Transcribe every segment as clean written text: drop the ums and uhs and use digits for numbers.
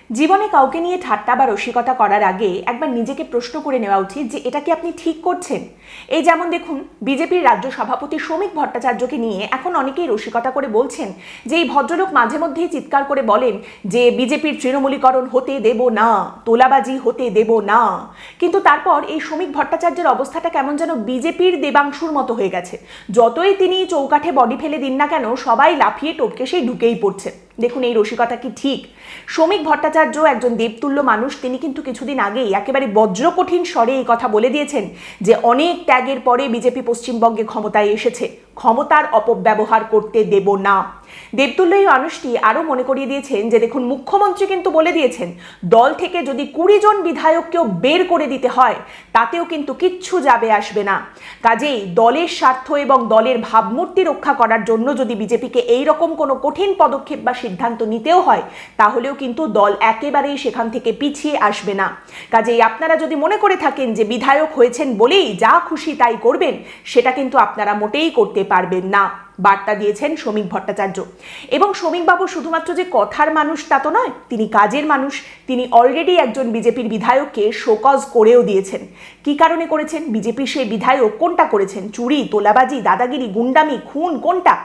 জীবনে কাউকে নিয়ে ঠাট্টা বা রসিকতা করার আগে একবার নিজেকে প্রশ্ন করে নেওয়া উচিত যে এটা কি আপনি ঠিক করছেন। এই যেমন দেখুন, বিজেপির রাজ্য সভাপতি শ্রমিক ভট্টাচার্যকে নিয়ে এখন অনেকেই রসিকতা করে বলছেন যে এই ভদ্রলোক মাঝে মধ্যেই চিৎকার করে বলেন যে বিজেপির তৃণমূলীকরণ হতে দেব না, তোলাবাজি হতে দেব না। কিন্তু তারপর এই শ্রমিক ভট্টাচার্যের অবস্থাটা কেমন যেন বিজেপির দেবাংশুর মতো হয়ে গেছে। যতই তিনি চৌকাঠে বডি ফেলে দিন না কেন, সবাই লাফিয়ে টপকে সেই ঢুকেই পড়ছে। দেখুন, এই রসিকতা কি ঠিক? শ্রমিক ভট্টাচার্য একজন দেবতুল্য মানুষ। তিনি কিন্তু কিছুদিন আগেই একেবারে বজ্রকঠিন স্বরে এই কথা বলে দিয়েছেন যে অনেক ত্যাগের পরে বিজেপি পশ্চিমবঙ্গে ক্ষমতায় এসেছে, ক্ষমতার অপব্যবহার করতে দেব না। দেবতুল্য এই মানুষটি আরও মনে করিয়ে দিয়েছেন যে দেখুন, মুখ্যমন্ত্রী কিন্তু বলে দিয়েছেন দল থেকে যদি 20 জন বিধায়ককেও বের করে দিতে হয় তাতেও কিন্তু কিচ্ছু যাবে আসবে না। কাজেই দলের স্বার্থ এবং দলের ভাবমূর্তি রক্ষা করার জন্য যদি বিজেপিকে এইরকম কোনো কঠিন পদক্ষেপ বা সিদ্ধান্ত নিতেও হয় তাহলেও কিন্তু দল একেবারেই সেখান থেকে পিছিয়ে আসবে না। কাজেই আপনারা যদি মনে করে থাকেন যে বিধায়ক হয়েছেন বলেই যা খুশি তাই করবেন, সেটা কিন্তু আপনারা মোটেই করতে পারবেন না, বার্তা দিয়েছেন শ্রমিক ভট্টাচার্য। এবং শ্রমিকবাবু শুধুমাত্র যে কথার মানুষ তা তো নয়, তিনি কাজের মানুষ। তিনি অলরেডি একজন বিজেপির বিধায়ককে শোকজ করেও দিয়েছেন। কি কারণে করেছেন? বিজেপির সেই বিধায়ক কোনটা করেছেন? চুরি, তোলাবাজি, দাদাগিরি, গুন্ডামি, খুন কোনটা?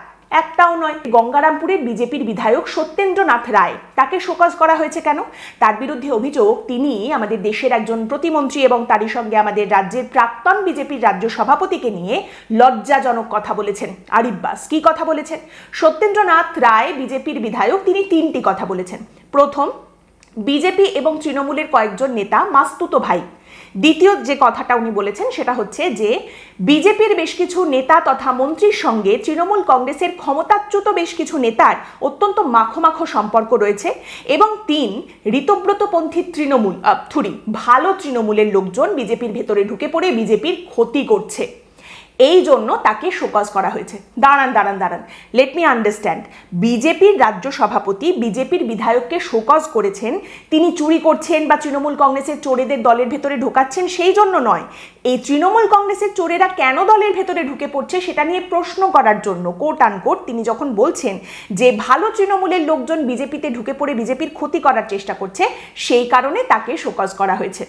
একটাও নয়। গঙ্গারামপুরের বিজেপির বিধায়ক সত্যেন্দ্রনাথ রায়, তাকে শোকজ করা হয়েছে কেন? তার বিরুদ্ধে অভিযোগ তিনি আমাদের দেশের একজন প্রতিমন্ত্রী এবং তারই সঙ্গে আমাদের রাজ্যের প্রাক্তন বিজেপির রাজ্য সভাপতিকে নিয়ে লজ্জাজনক কথা বলেছেন। আরিব্বাস, কি কথা বলেছেন? সত্যেন্দ্রনাথ রায় বিজেপির বিধায়ক, তিনি 3টি কথা বলেছেন। প্রথম, বিজেপি এবং তৃণমূলের কয়েকজন নেতা মাস্তুতো ভাই। দ্বিতীয় যে কথাটা উনি বলেছেন সেটা হচ্ছে যে বিজেপির বেশ কিছু নেতা তথা মন্ত্রীর সঙ্গে তৃণমূল কংগ্রেসের ক্ষমতাচ্যুত বেশ কিছু নেতার অত্যন্ত মাখো সম্পর্ক রয়েছে। এবং 3, ঋতব্রতপন্থী তৃণমূল ভালো তৃণমূলের লোকজন বিজেপির ভেতরে ঢুকে পড়ে বিজেপির ক্ষতি করছে। এই জন্য তাকে শোকজ করা হয়েছে। দাঁড়ান, লেট মি আন্ডারস্ট্যান্ড। বিজেপির রাজ্য সভাপতি বিজেপির বিধায়ককে শোকজ করেছেন তিনি চুরি করছেন বা তৃণমূল কংগ্রেসের চোরেদের দলের ভেতরে ঢোকাচ্ছেন সেই জন্য নয়। এই তৃণমূল কংগ্রেসের চোরেরা কেন দলের ভেতরে ঢুকে পড়ছে সেটা নিয়ে প্রশ্ন করার জন্য কোট আনকোট তিনি যখন বলছেন যে ভালো তৃণমূলের লোকজন বিজেপিতে ঢুকে পড়ে বিজেপির ক্ষতি করার চেষ্টা করছে, সেই কারণে তাকে শোকজ করা হয়েছে।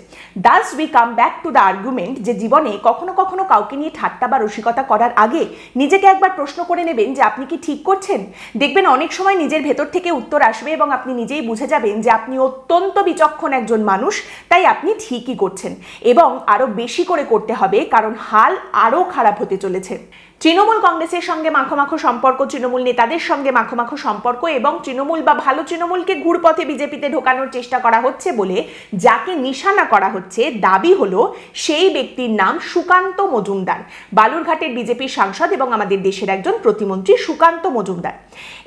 Thus we come back to the argument যে জীবনে কখনো কখনো কাউকে নিয়ে ঠাট্টা বা রসিকতা করার আগে নিজেকে একবার প্রশ্ন করে নেবেন যে আপনি কি ঠিক করছেন। দেখবেন অনেক সময় নিজের ভেতর থেকে উত্তর আসবে এবং আপনি নিজেই বুঝে যাবেন যে আপনি অত্যন্ত বিচক্ষণ একজন মানুষ, তাই আপনি ঠিকই করছেন। এবং আরো বেশি করে করতে হবে, কারণ হাল আরো খারাপ হতে চলেছে। তৃণমূল কংগ্রেসের সঙ্গে মাখো সম্পর্ক, তৃণমূল নেতাদের সঙ্গে মাখো সম্পর্ক এবং তৃণমূল বা ভালো তৃণমূলকে ঘুরপথে বিজেপিতে ঢোকানোর চেষ্টা করা হচ্ছে বলে যাকে নিশানা করা হচ্ছে, দাবি হলো সেই ব্যক্তির নাম সুকান্ত মজুমদার, বালুরঘাটের বিজেপির সাংসদ এবং আমাদের দেশের একজন প্রতিমন্ত্রী সুকান্ত মজুমদার।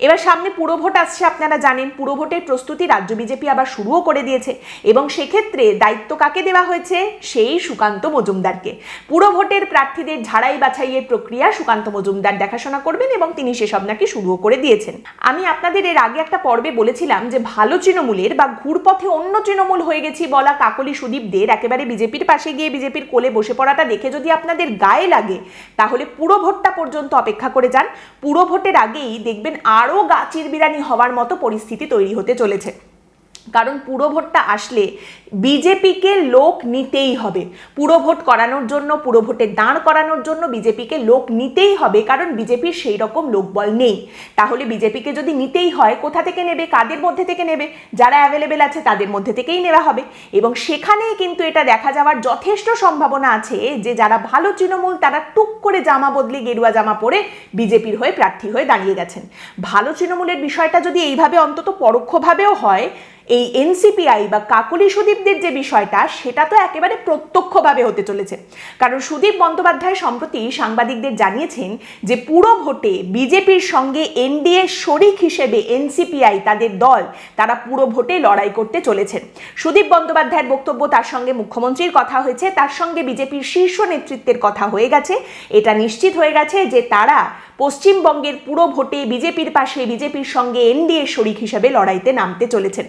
এবার সামনে পুরভোট আসছে, আপনারা জানেন। পুরভোটের প্রস্তুতি রাজ্য বিজেপি আবার শুরুও করে দিয়েছে এবং সেক্ষেত্রে দায়িত্ব কাকে দেওয়া হয়েছে? সেই সুকান্ত মজুমদারকে। পুরভোটের প্রার্থীদের ঝাড়াই বাছাইয়ের প্রক্রিয়া সুকান্ত মজুমদার দেখাশোনা করবেন এবং তিনি সেসব নাকি শুরুও করে দিয়েছেন। আমি আপনাদের এর আগে একটা পর্বে বলেছিলাম যে ভালো তৃণমূলের বা ঘুরপথে অন্য তৃণমূল হয়ে গেছি বলা কাকলি সুদীপদের একেবারে বিজেপির পাশে গিয়ে বিজেপির কোলে বসে পড়াটা দেখে যদি আপনাদের গায়ে লাগে তাহলে পুরো ভোটটা পর্যন্ত অপেক্ষা করে যান। পুরো ভোটের আগেই দেখবেন আরও গাচির বিরানি হওয়ার মতো পরিস্থিতি তৈরি হতে চলেছে। কারণ পুরো ভোটটা আসলে বিজেপিকে লোক নিতেই হবে। পুরো ভোট করানোর জন্য, পুরো ভোটে দাঁড় করানোর জন্য বিজেপিকে লোক নিতেই হবে, কারণ বিজেপির সেই রকম লোকবল নেই। তাহলে বিজেপিকে যদি নিতেই হয়, কোথা থেকে নেবে? কাদের মধ্যে থেকে নেবে? যারা অ্যাভেলেবেল আছে তাদের মধ্যে থেকেই নেওয়া হবে। এবং সেখানেই কিন্তু এটা দেখা যাওয়ার যথেষ্ট সম্ভাবনা আছে যে যারা ভালো তৃণমূল তারা টুক করে জামা বদলে গেরুয়া জামা পরে বিজেপির হয়ে প্রার্থী হয়ে দাঁড়িয়ে গেছেন। ভালো তৃণমূলের বিষয়টা যদি এইভাবে অন্তত পরোক্ষভাবেও হয়, এই এনসিপিআই বা কাকলি সুদীপদের যে বিষয়টা সেটা তো একেবারে প্রত্যক্ষভাবে হতে চলেছে। কারণ সুদীপ বন্দ্যোপাধ্যায় সম্প্রতি সাংবাদিকদের জানিয়েছেন যে পুরো ভোটে বিজেপির সঙ্গে এনডিএ শরিক হিসেবে এনসিপিআই তাদের দল, তারা পুরো ভোটে লড়াই করতে চলেছেন। সুদীপ বন্দ্যোপাধ্যায়ের বক্তব্য, তার সঙ্গে মুখ্যমন্ত্রীর কথা হয়েছে, তার সঙ্গে বিজেপির শীর্ষ নেতৃত্বের কথা হয়ে গেছে। এটা নিশ্চিত হয়ে গেছে যে তারা পশ্চিমবঙ্গের পুরো ভোটে বিজেপির পাশে, বিজেপির সঙ্গে এনডিএ শরিক হিসেবে লড়াইতে নামতে চলেছেন।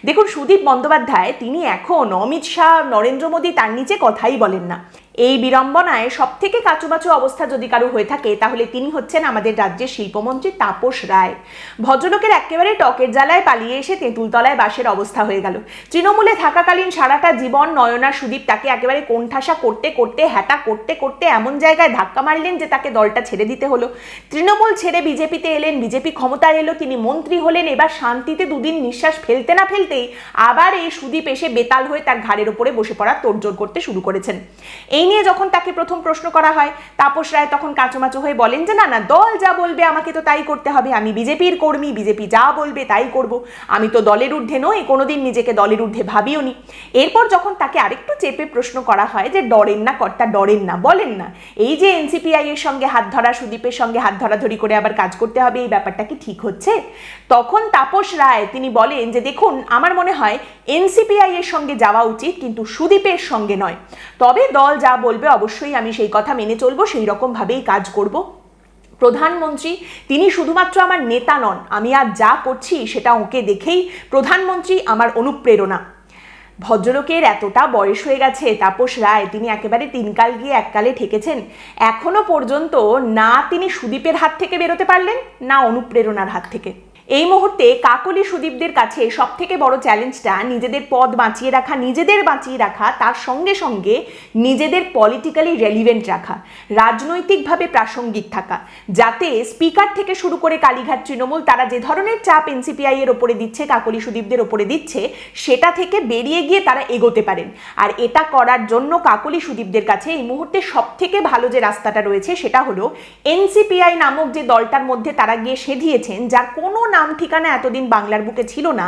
দেখুন, সুদীপ বন্দ্যোপাধ্যায় তিনি এখন অমিত শাহ, নরেন্দ্র মোদী তার নিচে কথাই বলেন না। এই বিড়ম্বনায় সবথেকে কাচুমাচু অবস্থা যদি কারো হয়ে থাকে তাহলে তিনি হচ্ছেন আমাদের রাজ্যের শিল্পমন্ত্রী তাপস রায়। ভদ্রলোকের একেবারে টকের জ্বালায় পালিয়ে এসে তেঁতুলতলায় বাসের অবস্থা হয়ে গেল। তৃণমূলে থাকাকালীন সারাটা জীবন নয়না সুদীপ তাকে একেবারে কোণঠাসা করতে করতে হ্যাটা করতে করতে এমন জায়গায় ধাক্কা মারলেন যে তাকে দলটা ছেড়ে দিতে হলো। তৃণমূল ছেড়ে বিজেপিতে এলেন, বিজেপি ক্ষমতায় এলো, তিনি মন্ত্রী হলেন। এবার শান্তিতে দুদিন নিঃশ্বাস ফেলতে না ফেলতেই আবার এই সুদীপ এসে বেতাল হয়ে তার ঘাড়ের উপরে বসে পড়া তোড়জোড় করতে শুরু করেছেন। এই নিয়ে যখন তাকে প্রথম প্রশ্ন করা হয়, তাপস রায় তখন কাঁচুমাচু হয়ে বলেন যে না না, দল যা বলবে আমাকে তো তাই করতে হবে, আমি বিজেপির কর্মী, বিজেপি যা বলবে তাই করব, আমি তো দলের ঊর্ধ্বে নই, কোনোদিন নিজেকে দলের ঊর্ধ্বে ভাবিও নি। এরপর যখন তাকে আরেকটু চেপে প্রশ্ন করা হয় যে ডরেন না কর্তা, ডরেন না, বলেন না এই যে এনসিপিআই এর সঙ্গে হাত ধরা, সুদীপের সঙ্গে হাত ধরাধরি করে আবার কাজ করতে হবে, এই ব্যাপারটা কি ঠিক হচ্ছে? তখন তাপস রায় তিনি বলেন যে দেখুন, আমার মনে হয় এনসিপিআই এর সঙ্গে যাওয়া উচিত, কিন্তু সুদীপের সঙ্গে নয়। তবে দল যা বলবে অবশ্যই আমি সেই কথা মেনে চলবো, সেই রকম ভাবেই কাজ করব। প্রধানমন্ত্রী তিনি শুধুমাত্র আমার নেতা নন, আমি আজ যা করছি সেটা ওকে দেখেই প্রধানমন্ত্রী আমার অনুপ্রেরণা। ভদ্রলোকের এতটা বয়স হয়ে গেছে, তাপস রায় তিনি একেবারে তিনকাল গিয়ে এককালে ঠেকেছেন। এখনো পর্যন্ত না তিনি সুদীপের হাত থেকে বেরোতে পারলেন, না অনুপ্রেরণার হাত থেকে। এই মুহূর্তে কাকলি সুদীপদের কাছে সব থেকে বড় চ্যালেঞ্জটা নিজেদের পদ বাঁচিয়ে রাখা, নিজেদের বাঁচিয়ে রাখা, তার সঙ্গে সঙ্গে নিজেদের পলিটিক্যালি রেলিভেন্ট রাখা, রাজনৈতিকভাবে প্রাসঙ্গিক থাকা, যাতে স্পিকার থেকে শুরু করে কালীঘাট তৃণমূল তারা যে ধরনের চাপ এনসিপিআই এর ওপরে দিচ্ছে, কাকলি সুদীপদের ওপরে দিচ্ছে, সেটা থেকে বেরিয়ে গিয়ে তারা এগোতে পারেন। আর এটা করার জন্য কাকলি সুদীপদের কাছে এই মুহূর্তে সব থেকে ভালো যে রাস্তাটা রয়েছে সেটা হলো এনসিপিআই নামক যে দলটার মধ্যে তারা গিয়ে সেধিয়েছেন, যার কোনো নাম ঠিকানা এতদিন বাংলার বুকে ছিল না,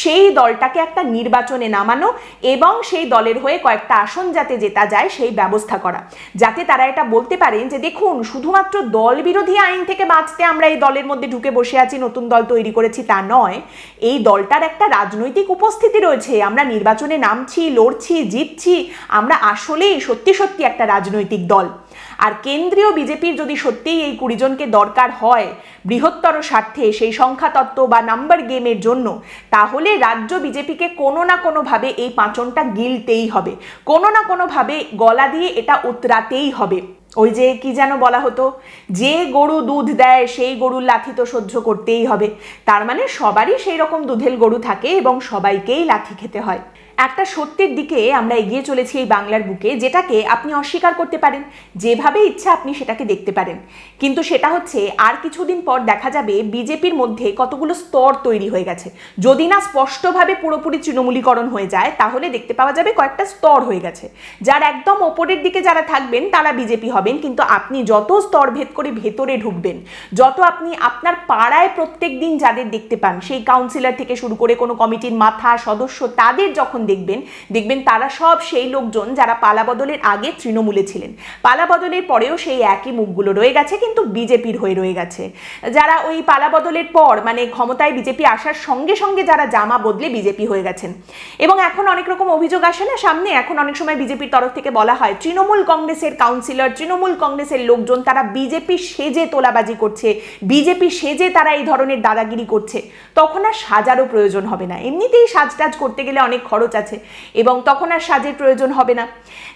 সেই দলটাকে একটা নির্বাচনে নামানো এবং সেই দলের হয়ে কয়েকটা আসন যাতে জেতা যায় সেই ব্যবস্থা করা, যাতে তারা এটা বলতে পারেন যে দেখুন, শুধুমাত্র দল বিরোধী আইন থেকে বাঁচতে আমরা এই দলের মধ্যে ঢুকে বসে আছি, নতুন দল তৈরি করেছি, তা নয়, এই দলটার একটা রাজনৈতিক উপস্থিতি রয়েছে, আমরা নির্বাচনে নামছি, লড়ছি, জিতছি, আমরা আসলেই সত্যি সত্যি একটা রাজনৈতিক দল। আর কেন্দ্রীয় বিজেপির যদি সত্যিই এই 20 জনকে দরকার হয় বৃহত্তর স্বার্থে, সেই সংখ্যাতত্ত্ব বা নাম্বার গেমের জন্য, তাহলে রাজ্য বিজেপিকে কোনো না কোনোভাবে এই পাঁচনটা গিলতেই হবে, কোনো না কোনোভাবে গলা দিয়ে এটা উতরাতেই হবে। ওই যে কি যেন বলা হতো, যে গরু দুধ দেয় সেই গরুর লাথি তো সহ্য করতেই হবে। তার মানে সবারই সেই রকম দুধেল গরু থাকে এবং সবাইকেই লাথি খেতে হয়। একটা সত্যের দিকে আমরা এগিয়ে চলেছি এই বাংলার বুকে, যেটাকে আপনি অস্বীকার করতে পারেন, যেভাবে ইচ্ছা আপনি সেটাকে দেখতে পারেন, কিন্তু সেটা হচ্ছে আর কিছুদিন পর দেখা যাবে বিজেপির মধ্যে কতগুলো স্তর তৈরি হয়ে গেছে। যদি না স্পষ্টভাবে পুরোপুরি তৃণমূলীকরণ হয়ে যায়, তাহলে দেখতে পাওয়া যাবে কয়েকটা স্তর হয়ে গেছে। যার একদম ওপরের দিকে যারা থাকবেন তারা বিজেপি হবেন, কিন্তু আপনি যত স্তর ভেদ করে ভেতরে ঢুকবেন, যত আপনি আপনার পাড়ায় প্রত্যেক দিন যাদের দেখতে পান, সেই কাউন্সিলর থেকে শুরু করে কোনো কমিটির মাথা সদস্য, তাদের যখন দেখবেন তারা সব সেই লোকজন যারা পালাবদলের আগে তৃণমূলে ছিলেন, পালাবদলের পরেও সেই একই মুখগুলো রয়ে গেছে, কিন্তু বিজেপির হয়ে রয়ে গেছে। যারা ওই পালাবদলের পর মানে ক্ষমতায় বিজেপি আসার সঙ্গে সঙ্গে যারা জামা বদলে বিজেপি হয়ে গেছেন। এবং এখন অনেক রকম অভিযোগ আসে না সামনে, এখন অনেক সময় বিজেপির তরফ থেকে বলা হয় তৃণমূল কংগ্রেসের কাউন্সিলর, তৃণমূল কংগ্রেসের লোকজন তারা বিজেপি সেজে তোলাবাজি করছে, বিজেপি সেজে তারা এই ধরনের দাদাগিরি করছে। তখন আর সাজারও প্রয়োজন হবে না, এমনিতেই সাজটাজ করতে গেলে অনেক খরচ আছে এবং তখন আর সাজের প্রয়োজন হবে না।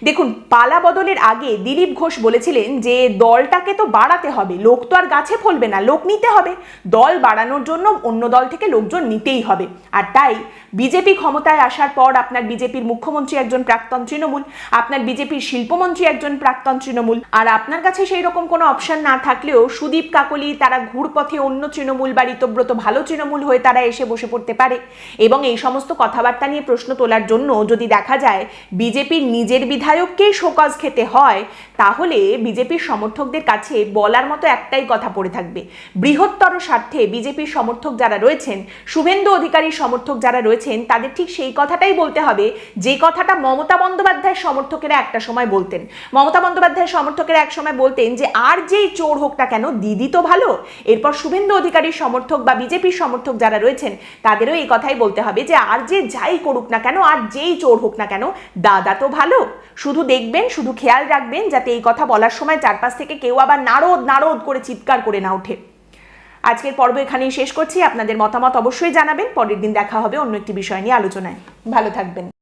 দেখুন, পালা বদলের আগে দিলীপ ঘোষ বলেছিলেন যে দলটাকে তো বাড়াতে হবে, লোক তো আর গাছে ফলবে না, লোক নিতে হবে, দল বাড়ানোর জন্য অন্য দল থেকে লোকজন নিতেই হবে। আর তাই বিজেপি ক্ষমতায় আসার পর আপনার বিজেপির মুখ্যমন্ত্রী একজন প্রাক্তন তৃণমূল, আপনার বিজেপির শিল্পমন্ত্রী একজন প্রাক্তন তৃণমূল, আর আপনার কাছে সেই রকম কোনো অপশন না থাকলেও সুদীপ কাকলি তারা ঘুরপথে অন্য তৃণমূল বা ঋতব্রত ভালো তৃণমূল হয়ে তারা এসে বসে পড়তে পারে। এবং এই সমস্ত কথাবার্তা নিয়ে প্রশ্ন তোলার জন্য যদি দেখা যায় বিজেপির নিজের বিধায়ককেই শোকজ খেতে হয়, তাহলে বিজেপির সমর্থকদের কাছে বলার মতো একটাই কথা পড়ে থাকবে, বৃহত্তর স্বার্থে বিজেপির সমর্থক যারা রয়েছেন, শুভেন্দু অধিকারীর সমর্থক যারা রয়েছেন, তাদের ঠিক সেই কথাটাই বলতে হবে যে কথাটা মমতা বন্দ্যোপাধ্যায়ের সমর্থকেরা একটা সময় বলতেন। মমতা বন্দ্যোপাধ্যায়ের সমর্থকেরা এক সময় বলতেন যে আর যেই চোর হোক না কেন দিদি তো ভালো। এরপর শুভেন্দু অধিকারীর সমর্থক বা বিজেপির সমর্থক যারা রয়েছেন তাদেরও এই কথাই বলতে হবে যে আর যে যাই করুক না কেন, আর যেই চোর হোক না কেন, দাদা তো ভালো। শুধু দেখবেন, শুধু খেয়াল রাখবেন যাতে এই কথা বলার সময় চারপাশ থেকে কেউ আবার নারদ নারদ করে চিৎকার করে না ওঠে। আজকের পর্ব এখানেই শেষ করছি। আপনাদের মতামত অবশ্যই জানাবেন। পরের দিন দেখা হবে অন্য একটি বিষয় নিয়ে আলোচনায়। ভালো থাকবেন।